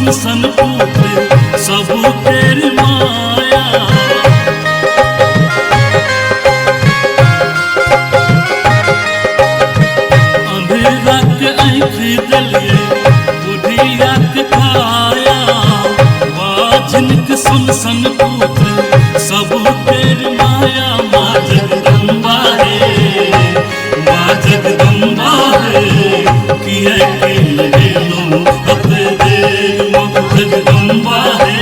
सन सन पुत्र सब तेरी माया। अंधेरा के आँखी दिलिए बुढ़िया के काया। जिनके सुन सन पुत्र सब तेरी माया। माँ जगदम्बा है, माँ जगदम्बा है, किए के लगे लो अपने देव। माँ जगदम्बा है,